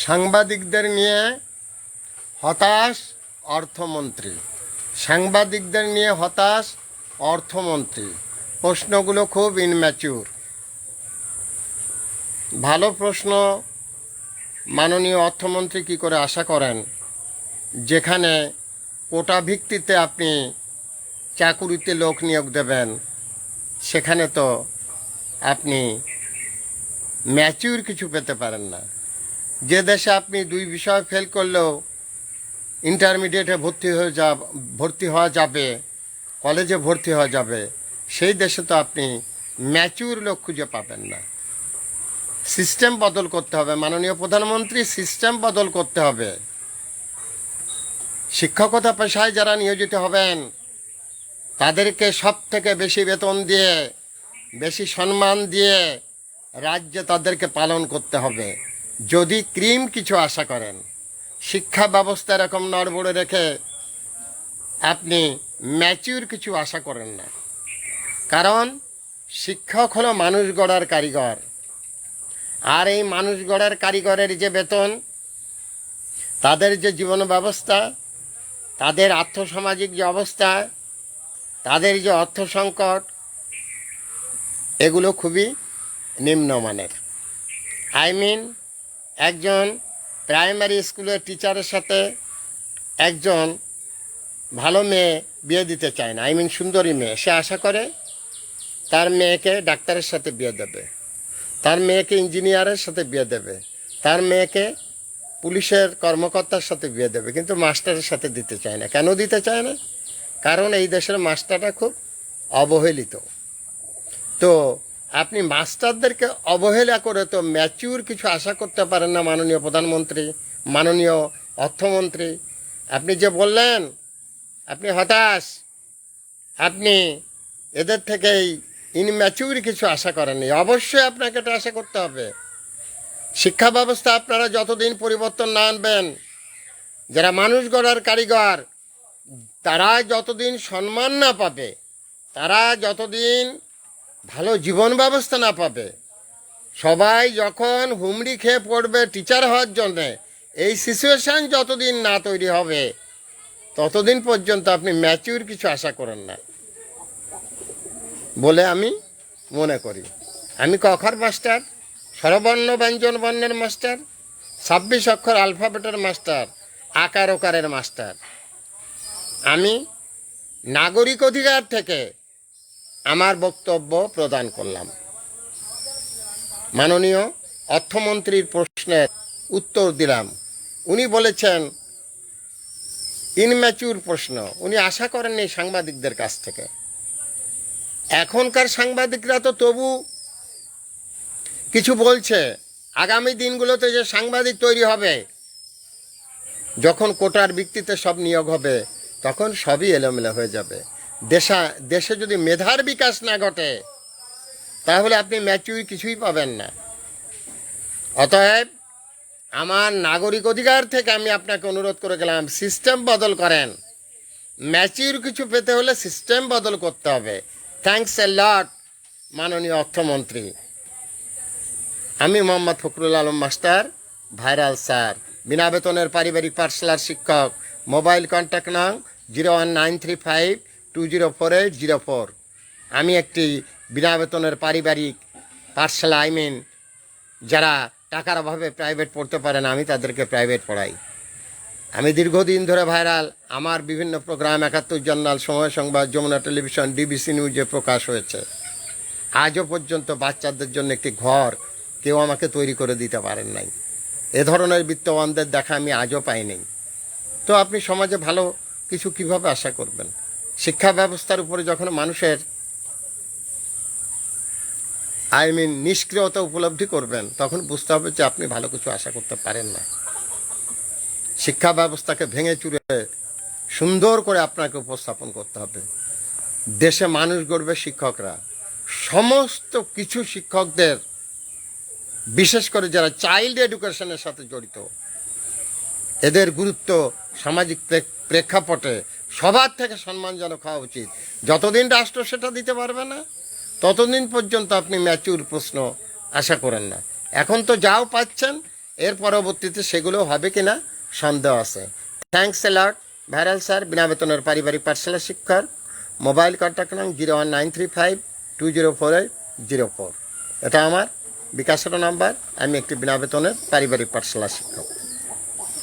সাংবাদিকদের নিয়ে হতাশ অর্থমন্ত্রী। সাংবাদিকদের নিয়ে হতাশ অর্থমন্ত্রী। প্রশ্নগুলো খুব ইনম্যাচিউর। ভালো প্রশ্ন মাননীয় অর্থমন্ত্রী কী করে আশা করেন যেখানে কোটা ভিত্তিতে আপনি চাকুরিতে লোক নিয়োগ দেবেন, সেখানে তো আপনি ম্যাচিউর কিছু পেতে পারেন না। যে দেশে আপনি 2 বিষয় ফেল করলেও ইন্টারমিডিয়েটে ভর্তি হওয়া যাবে, কলেজে ভর্তি হওয়া যাবে, সেই দেশে তো আপনি ম্যাচিউর লোক খুঁজে পাবেন না। সিস্টেম বদল করতে হবে মাননীয় প্রধানমন্ত্রী, সিস্টেম বদল করতে হবে। শিক্ষকতা পেশায় যারা নিয়োজিত হবেন তাদেরকে সব থেকে বেশি বেতন দিয়ে, বেশি সম্মান দিয়ে রাজ্যে তাদেরকে পালন করতে হবে। যদি ক্রিম কিছু আশা করেন, শিক্ষা ব্যবস্থা এরকম নড়বড়ে রেখে আপনি ম্যাচিউর কিছু আশা করেন না। কারণ শিক্ষক হলো মানুষ গড়ার কারিগর, আর এই মানুষ গড়ার কারিগরের যে বেতন, তাদের যে জীবন ব্যবস্থা, তাদের আর্থসামাজিক যে অবস্থা, তাদের যে অর্থ সংকট, এগুলো খুবই নিম্নমানের। একজন প্রাইমারি স্কুলের টিচারের সাথে একজন ভালো মেয়ে বিয়ে দিতে চায় না। সুন্দরী মেয়ে, সে আশা করে তার মেয়েকে ডাক্তারের সাথে বিয়ে দেবে, তার মেয়েকে ইঞ্জিনিয়ারের সাথে বিয়ে দেবে, তার মেয়েকে পুলিশের কর্মকর্তার সাথে বিয়ে দেবে, কিন্তু মাস্টারের সাথে দিতে চায় না। কেন দিতে চায় না? কারণ এই দেশের মাস্টাররা খুব অবহেলিত। তো আপনি মাস্টারদেরকে অবহেলা করে তো ম্যাচিউর কিছু আশা করতে পারেন না মাননীয় প্রধানমন্ত্রী, মাননীয় অর্থমন্ত্রী। আপনি যে বললেন আপনি হতাশ, আপনি এদের থেকেই ইনম্যাচিউর কিছু আশা করেননি। অবশ্যই আপনাকে এটা আশা করতে হবে। শিক্ষা ব্যবস্থা আপনারা যতদিন পরিবর্তন না আনবেন, যারা মানুষ গড়ার কারিগর, তারা যতদিন সম্মান না পাবে, তারা যতদিন ভালো জীবন ব্যবস্থা না পাবে, সবাই যখন হুমড়ি খেয়ে পড়বে টিচার হওয়ার জন্যে, এই সিচুয়েশান যতদিন না তৈরি হবে ততদিন পর্যন্ত আপনি ম্যাচিউর কিছু আশা করেন না বলে আমি মনে করি। আমি ক অক্ষর মাস্টার, স্বরবর্ণ ব্যঞ্জন বর্ণের মাস্টার, 26 অক্ষর আলফাবেটের মাস্টার, আকার ওকারের মাস্টার। আমি নাগরিক অধিকার থেকে আমার বক্তব্য প্রদান করলাম। মাননীয় অর্থমন্ত্রীর প্রশ্নের উত্তর দিলাম। উনি বলেছেন ইনম্যাচিউর প্রশ্ন, উনি আশা করেননি সাংবাদিকদের কাছ থেকে। এখনকার সাংবাদিকরা তো তবু কিছু বলছে। আগামী দিনগুলোতে যে সাংবাদিক তৈরি হবে, যখন কোটার ভিত্তিতে সব নিয়োগ হবে, তখন সবই এলোমেলো হয়ে যাবে। দেশে যদি মেধার বিকাশ না ঘটে, তাহলে আপনি ম্যাচিউর কিছুই পাবেন না। অতএব আমার নাগরিক অধিকার থেকে আমি আপনাকে অনুরোধ করে গেলাম, সিস্টেম বদল করেন। ম্যাচিউর কিছু পেতে হলে সিস্টেম বদল করতে হবে। থ্যাঙ্কস এ লট মাননীয় অর্থমন্ত্রী। আমি Mohammad Fakhrul Alam master, viral sir, বিনা বেতনের পারিবারিক পাঠশালার শিক্ষক। মোবাইল কন্ট্যাক্ট নং 01935204804। আমি একটি বিনা বেতনের পারিবারিক পাঠশালা, যারা টাকার অভাবে প্রাইভেট পড়তে পারে না, আমি তাদেরকে প্রাইভেট পড়াই। আমি দীর্ঘদিন ধরে ভাইরাল। আমার বিভিন্ন প্রোগ্রাম 71 জার্নাল, সময় সংবাদ, যমুনা টেলিভিশন, ডিবিসি নিউজে প্রকাশ হয়েছে। আজও পর্যন্ত বাচ্চাদের জন্য একটি ঘর কেউ আমাকে তৈরি করে দিতে পারেন নাই। এ ধরনের বিত্তবানদের দেখা আমি আজও পাইনি। তো আপনি সমাজে ভালো কিছু কিভাবে আশা করবেন? শিক্ষা ব্যবস্থার উপরে যখন মানুষের নিষ্ক্রিয়তা উপলব্ধি করবেন, তখন বুঝতে হবে যে আপনি ভালো কিছু আশা করতে পারেন না। শিক্ষা ব্যবস্থাকে ভেঙে চুরে সুন্দর করে আপনাকে উপস্থাপন করতে হবে। দেশে মানুষ গড়বে শিক্ষকরা। সমস্ত কিছু শিক্ষকদের, বিশেষ করে যারা চাইল্ড এডুকেশনের সাথে জড়িত, এদের গুরুত্ব সামাজিক প্রেক্ষাপটে সবার থেকে সম্মানজনক হওয়া উচিত। যতদিন রাষ্ট্র সেটা দিতে পারবে না, ততদিন পর্যন্ত আপনি ম্যাচিউর প্রশ্ন আশা করেন না। এখন তো যাও পাচ্ছেন, এর পরবর্তীতে সেগুলো হবে কিনা সন্দেহ আছে। Thanks a lot. Viral sir, বিনা বেতনের পারিবারিক পাঠশালা শিক্ষক। মোবাইল কন্ট্যাক্ট নাম 01935204804। এটা আমার বিকাশের নাম্বার। আমি একটি বিনা বেতনের পারিবারিক পাঠশালা শিক্ষক।